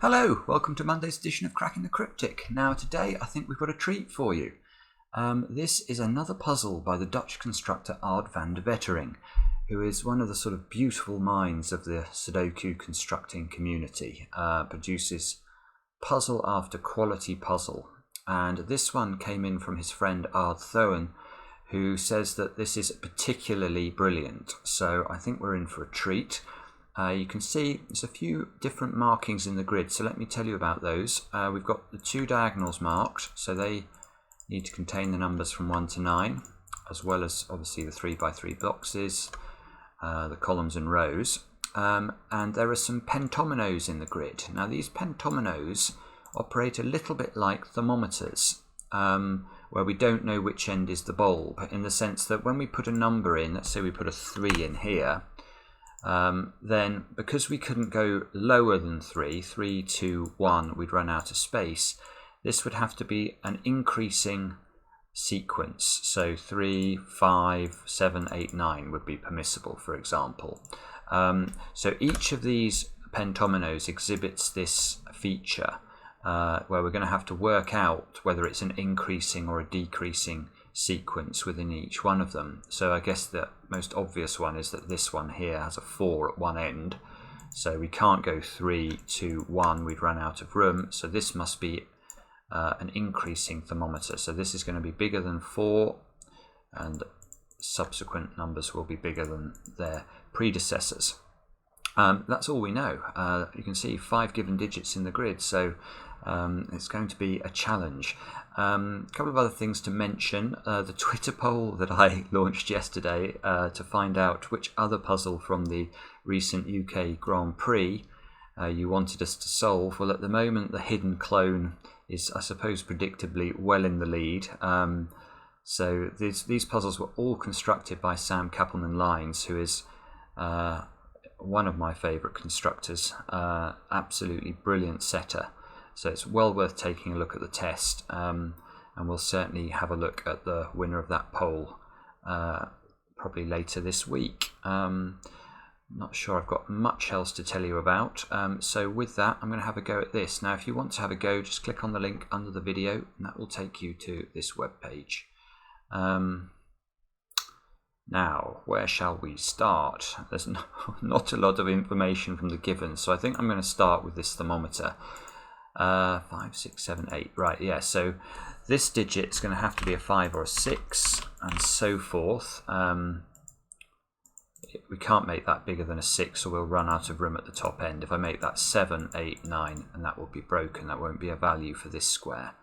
Hello, welcome to Monday's edition of Cracking the Cryptic. Now today I think we've got a treat for you. This is another puzzle by the Dutch constructor Aad Van De Wetering, who is one of the sort of beautiful minds of the Sudoku constructing community. Produces puzzle after quality puzzle. And this one came in from his friend Aad Thoen, who says that this is particularly brilliant. So I think we're in for a treat. You can see there's a few different markings in the grid, so let me tell you about those. We've got the two diagonals marked, so they need to contain the numbers from 1 to 9, as well as obviously the 3x3 boxes, the columns and rows. And there are some pentominoes in the grid. Now these pentominoes operate a little bit like thermometers, where we don't know which end is the bulb, in the sense that when we put a number in, let's say we put a 3 in here, then because we couldn't go lower than 3, 2, 1, we'd run out of space. This would have to be an increasing sequence. So 3, 5, 7, 8, 9 would be permissible, for example. So each of these pentominoes exhibits this feature where we're going to have to work out whether it's an increasing or a decreasing sequence within each one of them. So I guess the most obvious one is that this one here has a 4 at one end, so we can't go 3, 2, 1, we'd run out of room. So this must be an increasing thermometer, so this is going to be bigger than 4 and subsequent numbers will be bigger than their predecessors. That's all we know. You can see 5 given digits in the grid, so it's going to be a challenge. A couple of other things to mention. The Twitter poll that I launched yesterday to find out which other puzzle from the recent UK Grand Prix you wanted us to solve. Well, at the moment the hidden clone is, I suppose, predictably well in the lead. So these puzzles were all constructed by Sam Kappelman-Lyons, who is one of my favourite constructors. Absolutely brilliant setter. So it's well worth taking a look at the test, and we'll certainly have a look at the winner of that poll probably later this week. Not sure I've got much else to tell you about, so with that I'm going to have a go at this. Now if you want to have a go, just click on the link under the video and that will take you to this web page. Now, where shall we start? There's not a lot of information from the given, so I think I'm going to start with this thermometer. 5, 6, 7, 8. Right, yeah, so this digit is going to have to be a 5 or a 6, and so forth. We can't make that bigger than a 6, or we'll run out of room at the top end. If I make that 7, 8, 9, and that will be broken, that won't be a value for this square.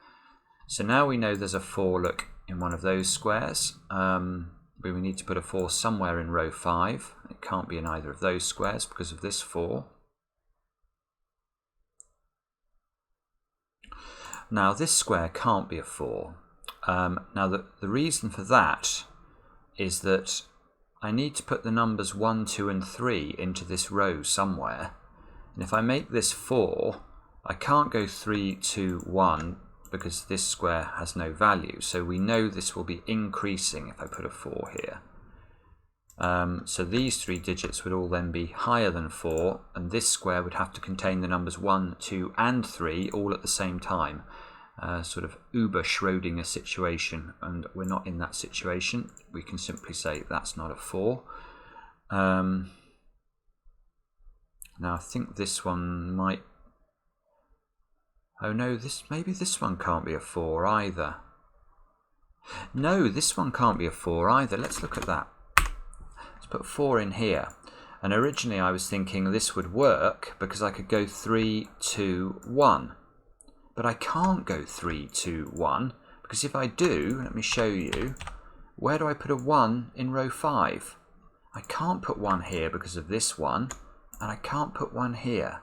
So now we know there's a 4, look, in one of those squares. But we need to put a 4 somewhere in row 5. It can't be in either of those squares because of this 4. Now this square can't be a 4. Now the reason for that is that I need to put the numbers 1, 2 and 3 into this row somewhere. And if I make this 4, I can't go 3, 2, 1 because this square has no value. So we know this will be increasing if I put a 4 here. So these 3 digits would all then be higher than 4, and this square would have to contain the numbers 1, 2 and 3 all at the same time. Sort of uber Schrödinger situation, and we're not in that situation. We can simply say that's not a 4. Now I think this one might... Oh no, maybe this one can't be a 4 either. No, this one can't be a 4 either. Let's look at that. Let's put 4 in here. And originally I was thinking this would work because I could go 3, 2, 1. But I can't go 3, 2, 1 because if I do, let me show you, where do I put a 1 in row 5? I can't put 1 here because of this one, and I can't put 1 here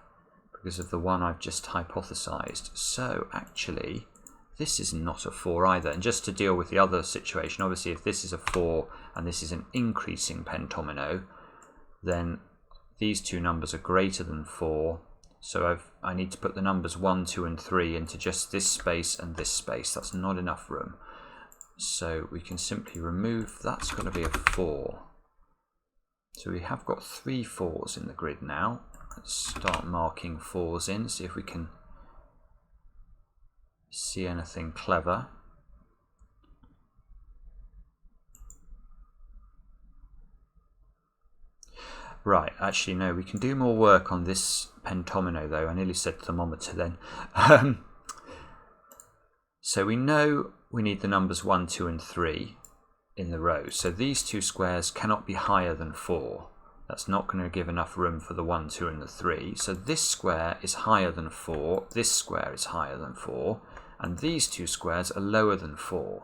because of the one I've just hypothesized. So actually this is not a 4 either. And just to deal with the other situation, obviously if this is a 4 and this is an increasing pentomino, then these two numbers are greater than 4. So I need to put the numbers 1, 2 and 3 into just this space and this space. That's not enough room. So we can simply remove, that's going to be a 4. So we have got 3 4s in the grid now. Let's start marking 4s in, see if we can see anything clever. Right, actually no, we can do more work on this pentomino though. I nearly said thermometer then. So we know we need the numbers 1, 2 and 3 in the row. So these two squares cannot be higher than 4. That's not going to give enough room for the 1, 2 and the 3. So this square is higher than 4, this square is higher than 4, and these two squares are lower than 4.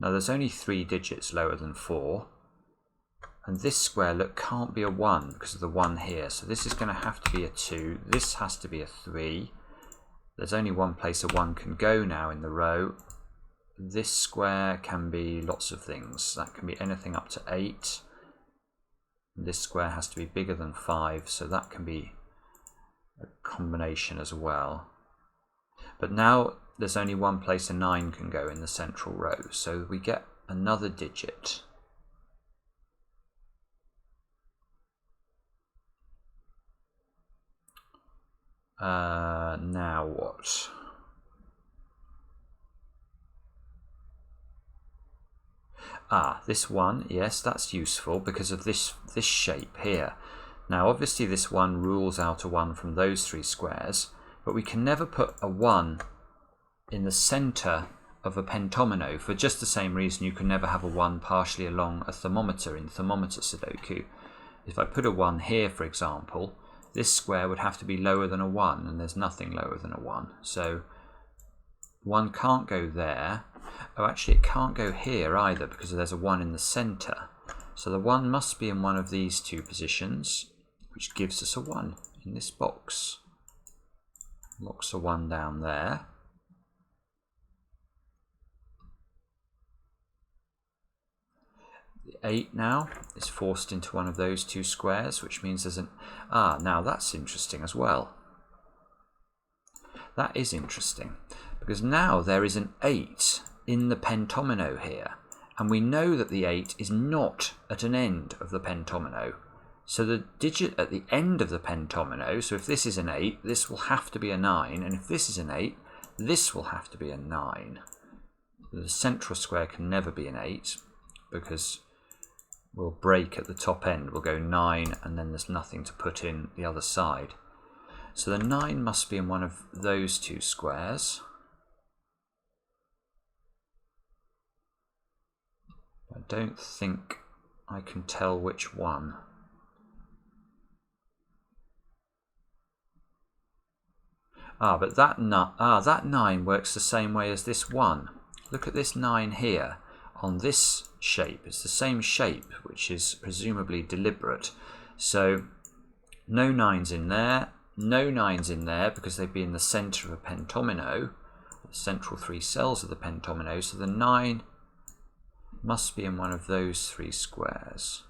Now there's only 3 digits lower than 4. And this square, look, can't be a 1 because of the 1 here. So this is going to have to be a 2. This has to be a 3. There's only one place a 1 can go now in the row. This square can be lots of things. That can be anything up to 8. This square has to be bigger than 5, so that can be a combination as well. But now there's only one place a 9 can go in the central row, so we get another digit. Now what? This 1, yes, that's useful because of this shape here. Now obviously this 1 rules out a 1 from those 3 squares, but we can never put a 1 in the centre of a pentomino for just the same reason you can never have a 1 partially along a thermometer in thermometer Sudoku. If I put a 1 here, for example, this square would have to be lower than a 1, and there's nothing lower than a 1. So 1 can't go there. Oh, actually it can't go here either because there's a 1 in the centre. So the 1 must be in one of these two positions, which gives us a 1 in this box. Locks a 1 down there. The 8 now is forced into one of those two squares, which means there's an... now that's interesting as well. That is interesting, because now there is an 8 in the pentomino here, and we know that the 8 is not at an end of the pentomino. So the digit at the end of the pentomino, so if this is an 8, this will have to be a 9, and if this is an 8, this will have to be a 9. The central square can never be an 8, because we'll break at the top end. We'll go 9, and then there's nothing to put in the other side. So the 9 must be in one of those two squares. I don't think I can tell which one. But that 9 works the same way as this 1. Look at this 9 here on this shape. It's the same shape, which is presumably deliberate. So no 9's in there, no 9's in there because they'd be in the centre of a pentomino, the central 3 cells of the pentomino. So the 9 must be in one of those 3 squares.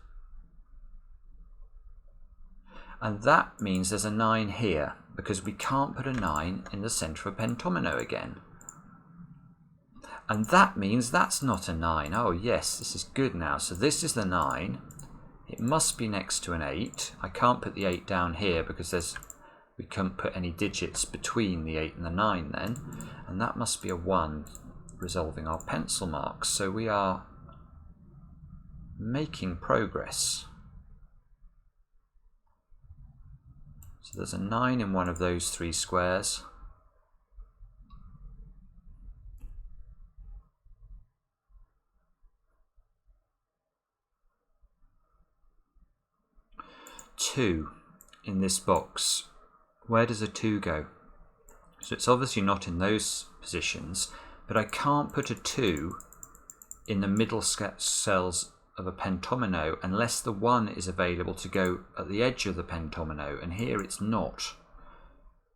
And that means there's a 9 here, because we can't put a 9 in the centre of a pentomino again. And that means that's not a 9. Oh yes, this is good now. So this is the 9. It must be next to an 8. I can't put the 8 down here because we couldn't put any digits between the 8 and the 9 then. And that must be a 1, resolving our pencil marks. So we are making progress. So there's a 9 in one of those 3 squares. Two in this box. Where does a 2 go? So it's obviously not in those positions, but I can't put a 2 in the middle cells of a pentomino unless the 1 is available to go at the edge of the pentomino, and here it's not.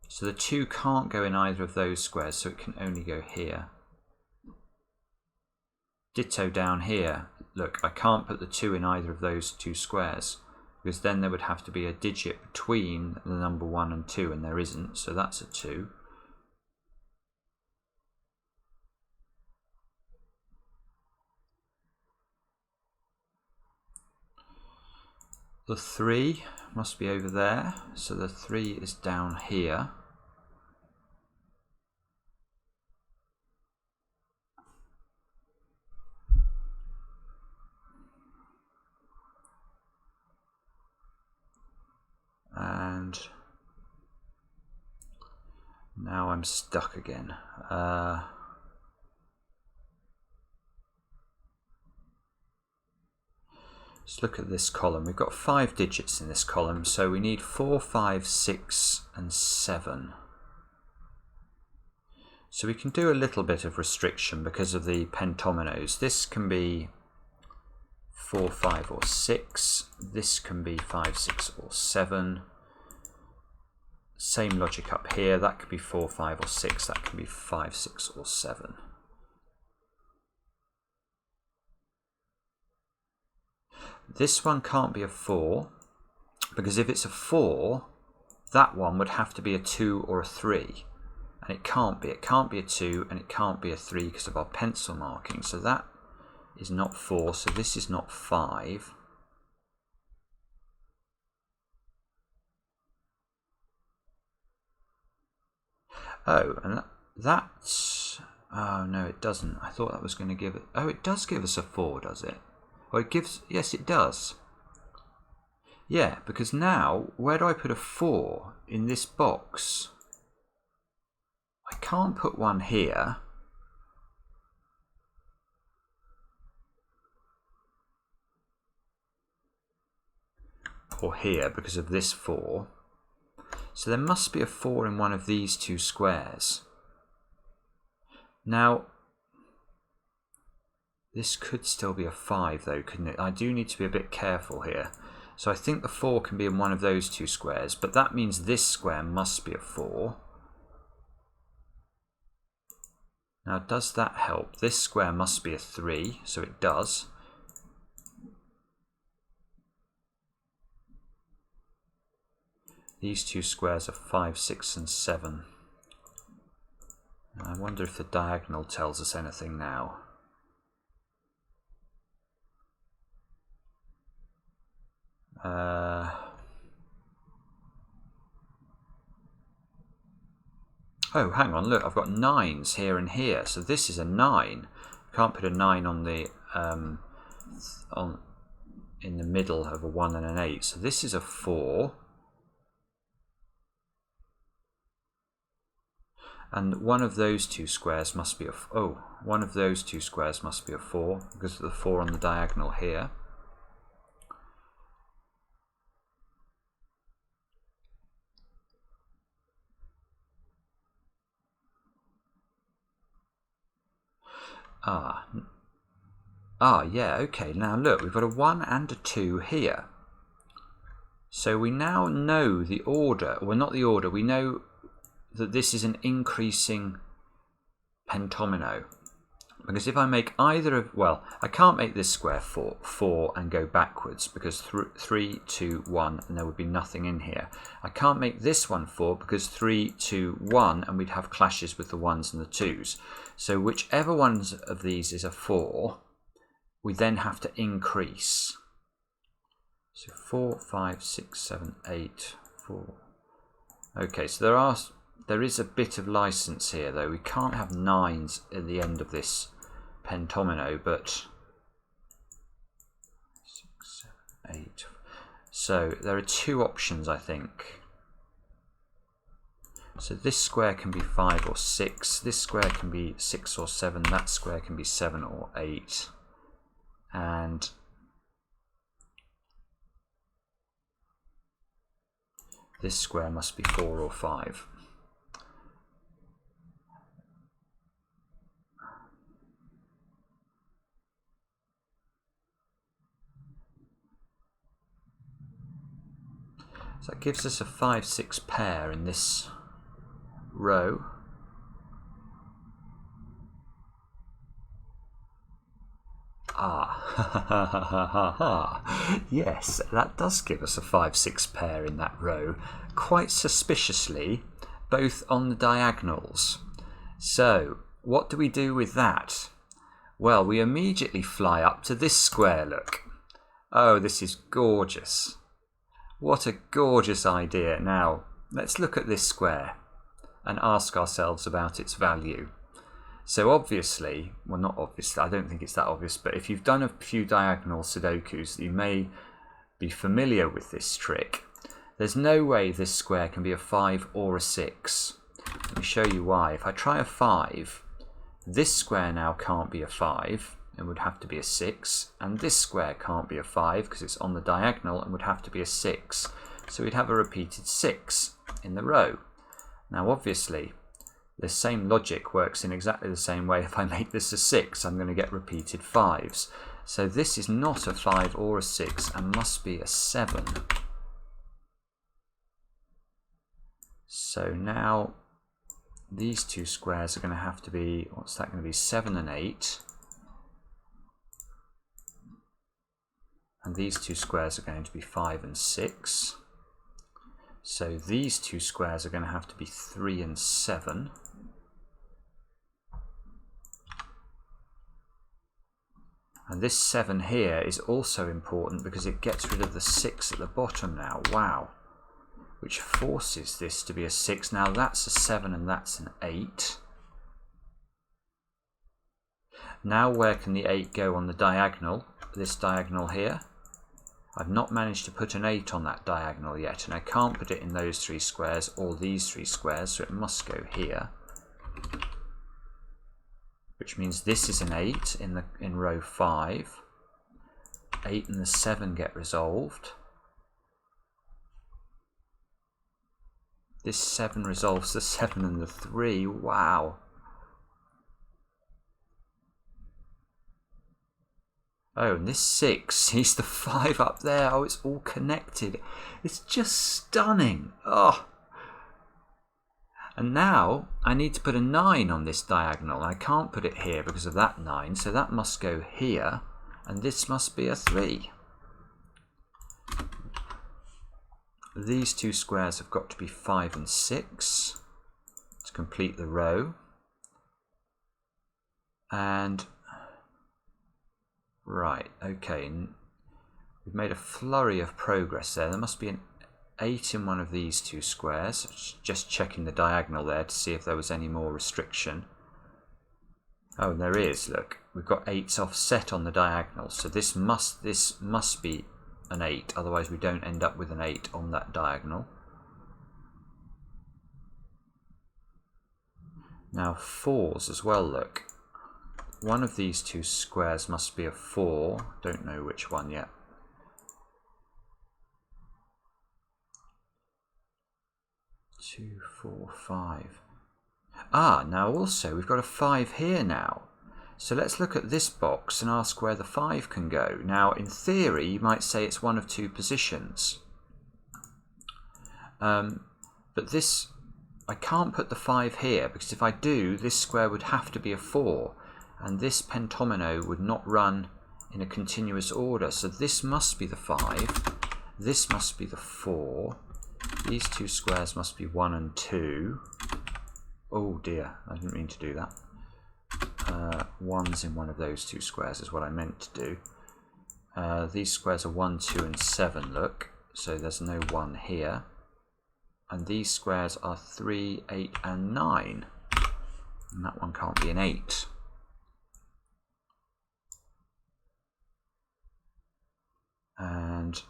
So the 2 can't go in either of those squares, so it can only go here. Ditto down here. Look, I can't put the 2 in either of those 2 squares, because then there would have to be a digit between the number 1 and 2, and there isn't, so that's a 2. The 3 must be over there, so the 3 is down here. And now I'm stuck again. Let's look at this column. We've got 5 digits in this column, so we need 4, 5, 6 and 7. So we can do a little bit of restriction because of the pentominoes. This can be 4, 5 or 6. This can be 5, 6 or 7. Same logic up here. That could be 4, 5 or 6. That can be 5, 6 or 7. This one can't be a 4, because if it's a 4, that one would have to be a 2 or a 3. And it can't be. It can't be a 2 and it can't be a 3 because of our pencil marking. So that is not 4, so this is not 5. Oh, and that's... Oh, no, it doesn't. I thought that was going to give it... Oh, it does give us a 4, does it? Or it gives... Yes, it does. Yeah, because now, where do I put a 4 in this box? I can't put one here. Or here, because of this 4. So there must be a 4 in one of these 2 squares. Now, this could still be a 5 though, couldn't it? I do need to be a bit careful here. So I think the 4 can be in one of those 2 squares, but that means this square must be a 4. Now, does that help? This square must be a 3, so it does. These 2 squares are 5, 6 and 7. I wonder if the diagonal tells us anything now. Oh, hang on, look, I've got 9s here and here, so this is a 9. Can't put a 9 on the in the middle of a 1 and an 8, so this is a 4. And one of those 2 squares must be a... Oh, one of those 2 squares must be a 4, because of the 4 on the diagonal here. Yeah, okay. Now look, we've got a 1 and a 2 here. So we now know the order. Well, not the order. We know that this is an increasing pentomino. Because if I make either of... Well, I can't make this square 4 and go backwards, because 3, 2, 1, and there would be nothing in here. I can't make this one 4, because 3, 2, 1, and we'd have clashes with the 1s and the 2s. So whichever one of these is a 4, we then have to increase. So 4, 5, 6, 7, 8, 4. Okay, so there is a bit of license here, though. We can't have 9s at the end of this pentomino, but 6, 7, 8. So there are 2 options, I think. So this square can be 5 or 6. This square can be 6 or 7. That square can be 7 or 8. And this square must be 4 or 5. So that gives us a 5, 6 pair in this row. Yes, that does give us a 5, 6 pair in that row, quite suspiciously, both on the diagonals. So, what do we do with that? Well, we immediately fly up to this square, look. Oh, this is gorgeous. What a gorgeous idea. Now, let's look at this square and ask ourselves about its value. So obviously, well not obviously, I don't think it's that obvious, but if you've done a few diagonal Sudokus, you may be familiar with this trick. There's no way this square can be a 5 or a 6. Let me show you why. If I try a 5, this square now can't be a 5 and would have to be a 6, and this square can't be a 5 because it's on the diagonal and would have to be a 6. So we'd have a repeated 6 in the row. Now obviously the same logic works in exactly the same way. If I make this a 6, I'm going to get repeated 5s. So this is not a 5 or a 6 and must be a 7. So now these two squares are going to have to be, what's that going to be, 7 and 8. And these two squares are going to be 5 and 6. So these two squares are going to have to be 3 and 7. And this 7 here is also important because it gets rid of the 6 at the bottom now. Wow. Which forces this to be a 6. Now that's a 7 and that's an 8. Now where can the 8 go on the diagonal? This diagonal here. I've not managed to put an 8 on that diagonal yet, and I can't put it in those 3 squares or these 3 squares, so it must go here. Which means this is an 8 in row 5. 8 and the 7 get resolved. This 7 resolves the 7 and the 3. Wow. Oh, and this 6 sees the 5 up there. Oh, it's all connected. It's just stunning. Oh. And now I need to put a 9 on this diagonal. I can't put it here because of that 9, so that must go here, and this must be a 3. These two squares have got to be 5 and 6 to complete the row. And right, okay, we've made a flurry of progress there. There must be an 8 in one of these two squares. Just checking the diagonal there to see if there was any more restriction. Oh, and there is, look. We've got 8s offset on the diagonal, so this must be an 8, otherwise we don't end up with an 8 on that diagonal. Now 4s as well, look. One of these two squares must be a 4, don't know which one yet. Two, 4, 5. Ah, now also we've got a 5 here now. So let's look at this box and ask where the 5 can go. Now in theory you might say it's one of 2 positions. But this, I can't put the 5 here because if I do, this square would have to be a 4. And this pentomino would not run in a continuous order. So this must be the 5. This must be the 4. These two squares must be 1 and 2. Oh dear, I didn't mean to do that. 1's in one of those two squares is what I meant to do. These squares are 1, 2 and 7, look. So there's no 1 here. And these squares are 3, 8 and 9. And that one can't be an 8. And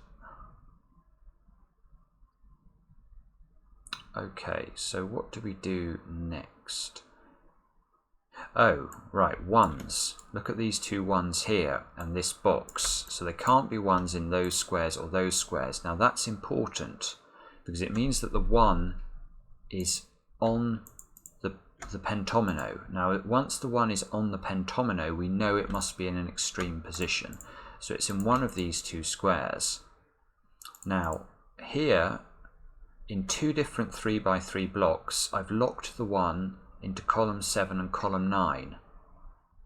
okay, so what do we do next? Oh, right, 1s. Look at these two 1s here and this box. So there can't be 1s in those squares or those squares. Now that's important because it means that the 1 is on the pentomino. Now once the 1 is on the pentomino, we know it must be in an extreme position. So it's in one of these two squares. Now here, in 2 different 3x3 blocks, I've locked the 1 into column 7 and column 9.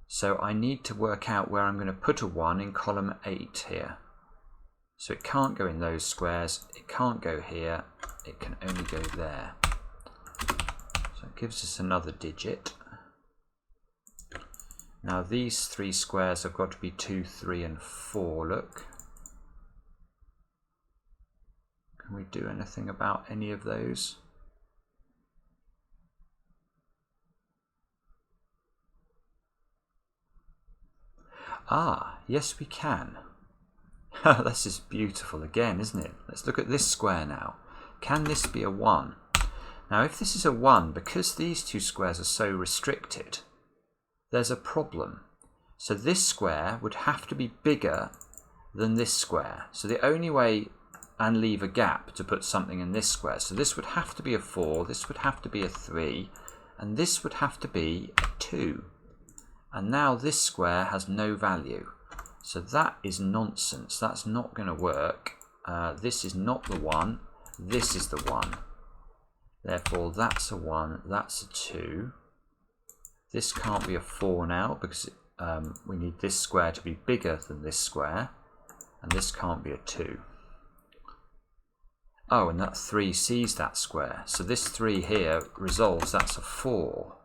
So I need to work out where I'm going to put a 1 in column 8 here. So it can't go in those squares, it can't go here, it can only go there. So it gives us another digit. Now these 3 squares have got to be 2, 3 and 4, look. Can we do anything about any of those? Ah, yes we can. This is beautiful again, isn't it? Let's look at this square now. Can this be a 1? Now if this is a 1, because these two squares are so restricted, there's a problem. So this square would have to be bigger than this square. So the only way, and leave a gap to put something in this square. So this would have to be a 4, this would have to be a 3, and this would have to be a 2. And now this square has no value. So that is nonsense. That's not going to work. This is not the 1. This is the 1. Therefore, that's a 1. That's a 2. This can't be a 4 now because we need this square to be bigger than this square. And this can't be a 2. Oh, and that 3 sees that square. So this 3 here resolves. That's a 4.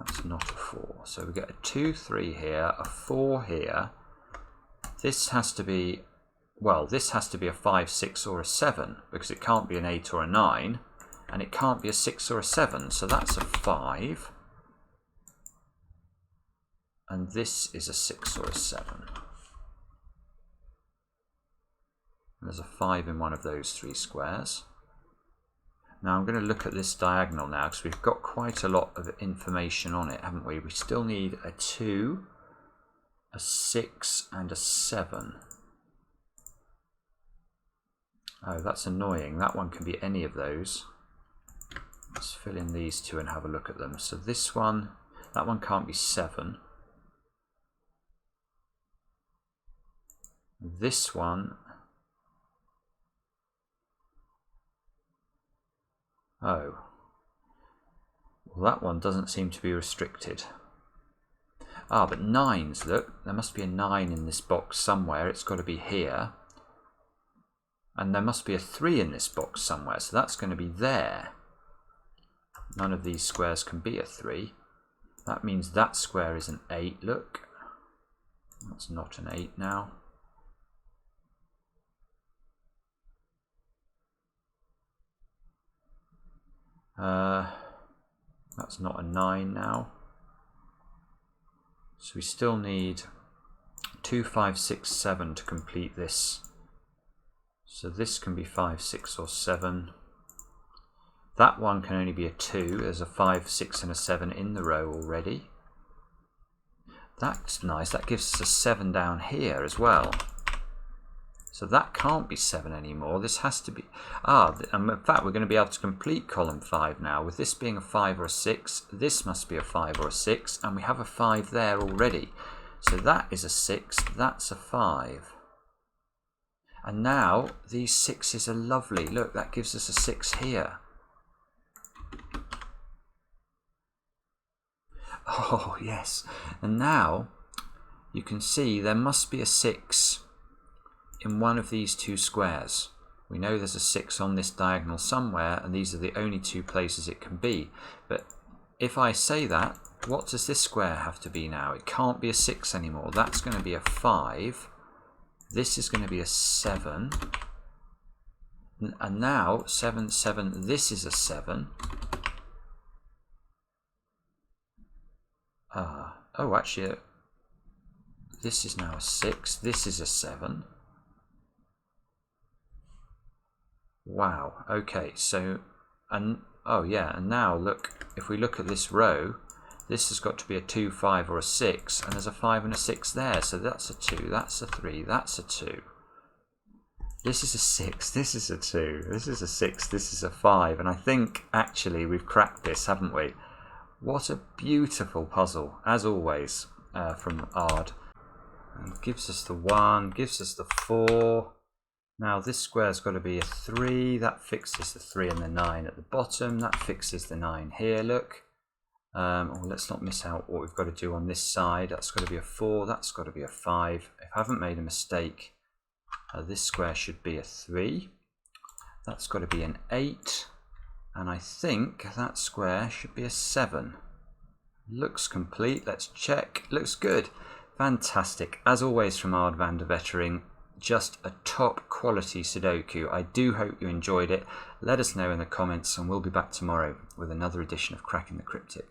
That's not a 4. So we get a 2, 3 here, a 4 here. This has to be, well, this has to be a 5, 6 or a 7 because it can't be an 8 or a 9. And it can't be a 6 or a 7. So that's a 5. And this is a 6 or a 7. And there's a 5 in one of those 3 squares. Now I'm going to look at this diagonal now because we've got quite a lot of information on it, haven't we? We still need a 2, a 6 and a 7. Oh, that's annoying. That one can be any of those. Let's fill in these two and have a look at them. So this one, that one can't be 7. This one, oh, well that one doesn't seem to be restricted. Ah, but 9s, look, there must be a 9 in this box somewhere. It's got to be here. And there must be a 3 in this box somewhere, so that's going to be there. None of these squares can be a 3. That means that square is an 8, look. That's not an 8 now. That's not a 9 now. So we still need 2, 5, 6, 7 to complete this. So this can be 5, 6 or 7. That one can only be a 2. There's a 5, 6 and a 7 in the row already. That's nice. That gives us a 7 down here as well. So that can't be 7 anymore. This has to be... Ah, and in fact, we're going to be able to complete column 5 now. With this being a 5 or a 6, this must be a 5 or a 6, and we have a 5 there already. So that is a 6, that's a 5. And now, these 6s are lovely. Look, that gives us a 6 here. Oh, yes. And now, you can see there must be a 6 in one of these two squares. We know there's a 6 on this diagonal somewhere, and these are the only 2 places it can be. But if I say that, what does this square have to be now? It can't be a 6 anymore. That's going to be a 5. This is going to be a 7. And now, 7, 7, this is a 7. Oh, actually, this is now a 6. This is a 7. Wow, okay, so, and oh yeah, and now look, if we look at this row, this has got to be a 2, 5 or a 6, and there's a 5 and a 6 there, so that's a 2, that's a 3, that's a 2. This is a 6, this is a 2, this is a 6, this is a 5, and I think actually we've cracked this, haven't we? What a beautiful puzzle, as always, from Aad. And gives us the 1, gives us the 4. Now this square's got to be a 3, that fixes the 3 and the 9 at the bottom, that fixes the 9 here, look. Let's not miss out what we've got to do on this side. That's got to be a 4, that's got to be a 5. If I haven't made a mistake, this square should be a 3. That's got to be an 8. And I think that square should be a 7. Looks complete, let's check. Looks good. Fantastic. As always from Aad Van De Wetering, just a top quality Sudoku. I do hope you enjoyed it. Let us know in the comments, and we'll be back tomorrow with another edition of Cracking the Cryptic.